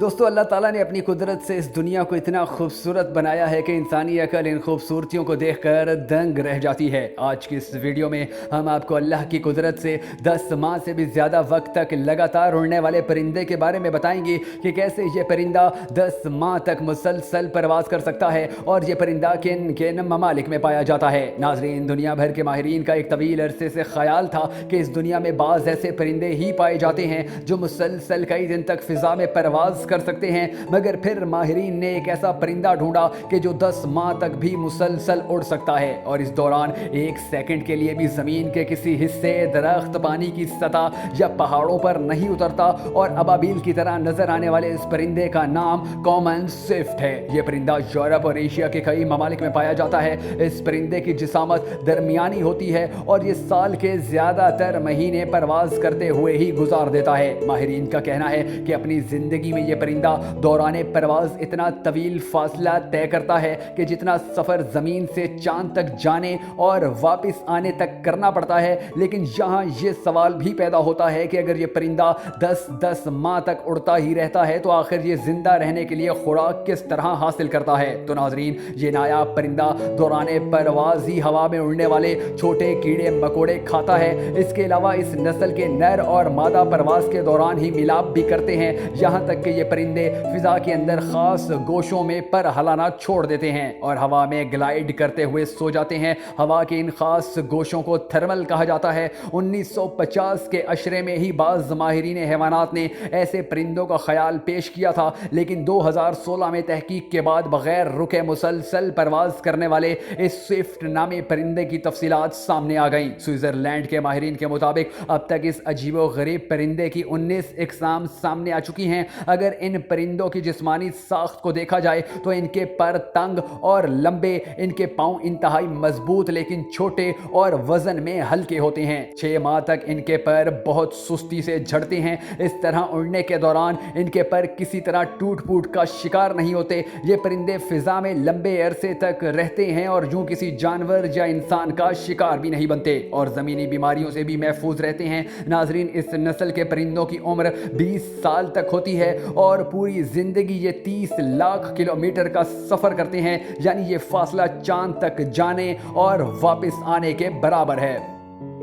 دوستو اللہ تعالیٰ نے اپنی قدرت سے اس دنیا کو اتنا خوبصورت بنایا ہے کہ انسانی عقل ان خوبصورتیوں کو دیکھ کر دنگ رہ جاتی ہے۔ آج کی اس ویڈیو میں ہم آپ کو اللہ کی قدرت سے 10 ماہ سے بھی زیادہ وقت تک لگاتار اڑنے والے پرندے کے بارے میں بتائیں گے کہ کیسے یہ پرندہ 10 ماہ تک مسلسل پرواز کر سکتا ہے اور یہ پرندہ کن کن ممالک میں پایا جاتا ہے۔ ناظرین، دنیا بھر کے ماہرین کا ایک طویل عرصے سے خیال تھا کہ اس دنیا میں بعض ایسے پرندے ہی پائے جاتے ہیں جو مسلسل کئی دن تک فضا میں پرواز کر سکتے ہیں، مگر پھر ماہرین نے ایک ایسا پرندہ ڈھونڈا کہ جو 10 ماہ تک بھی مسلسل اڑ سکتا ہے اور اس دوران ایک سیکنڈ کے لیے بھی زمین کے کسی حصے، درخت، پانی کی سطح یا پہاڑوں پر نہیں اترتا اور ابابیل کی طرح نظر آنے والے اس پرندے کا نام کامن سوئفٹ ہے۔ یہ پرندہ یورپ اور ایشیا کے کئی ممالک میں پایا جاتا ہے۔ اس پرندے کی جسامت درمیانی ہوتی ہے اور یہ سال کے زیادہ تر مہینے پرواز کرتے ہوئے ہی گزار دیتا ہے۔ ماہرین کا کہنا ہے کہ اپنی زندگی میں یہ پرندہ دوران پرواز اتنا طویل فاصلہ طے کرتا ہے کہ جتنا سفر زمین سے چاند تک جانے اور واپس آنے تک کرنا پڑتا ہے۔ لیکن یہاں یہ سوال بھی پیدا ہوتا ہے کہ اگر یہ پرندہ 10 ماہ تک اڑتا ہی رہتا ہے تو آخر یہ زندہ رہنے کے لیے خوراک کس طرح حاصل کرتا ہے؟ تو ناظرین، یہ نایاب پرندہ دوران پرواز ہی ہوا میں اڑنے والے چھوٹے کیڑے مکوڑے کھاتا ہے۔ اس کے علاوہ اس نسل کے نر اور مادہ پرواز کے دوران ہی ملاپ بھی کرتے ہیں، یہاں تک کہ یہ پرندے فضا کے اندر خاص گوشوں میں پر ہلانا چھوڑ دیتے ہیں اور ہوا میں گلائیڈ کرتے ہوئے سو جاتے ہیں۔ ہوا کے ان خاص گوشوں کو تھرمل کہا جاتا ہے۔ 1950 کے عشرے میں ہی بعض ماہرین حیوانات نے ایسے پرندوں کا خیال پیش کیا تھا، لیکن 2016 میں تحقیق کے بعد بغیر رکے مسلسل پرواز کرنے والے اس سوئفٹ نامی پرندے کی تفصیلات سامنے آ گئیں۔ سوئٹزرلینڈ کے ماہرین کے مطابق اب تک اس عجیب و غریب پرندے کی 19 اقسام سامنے آ چکی ہیں۔ اگر ان پرندوں کی جسمانی ساخت کو دیکھا جائے تو ان کے پر تنگ اور لمبے، ان کے پاؤں انتہائی مضبوط لیکن چھوٹے اور وزن میں ہلکے ہوتے ہیں۔ 6 ماہ تک ان کے پر بہت سستی سے جھڑتے ہیں۔ اس طرح اڑنے کے دوران ان کے پر کسی طرح ٹوٹ پوٹ کا شکار نہیں ہوتے۔ یہ پرندے فضا میں لمبے عرصے تک رہتے ہیں اور یوں کسی جانور یا انسان کا شکار بھی نہیں بنتے اور زمینی بیماریوں سے بھی محفوظ رہتے ہیں۔ ناظرین، اس نسل کے پرندوں کی عمر 20 سال تک ہوتی ہے اور پوری زندگی یہ 30 لاکھ کلومیٹر کا سفر کرتے ہیں، یعنی یہ فاصلہ چاند تک جانے اور واپس آنے کے برابر ہے۔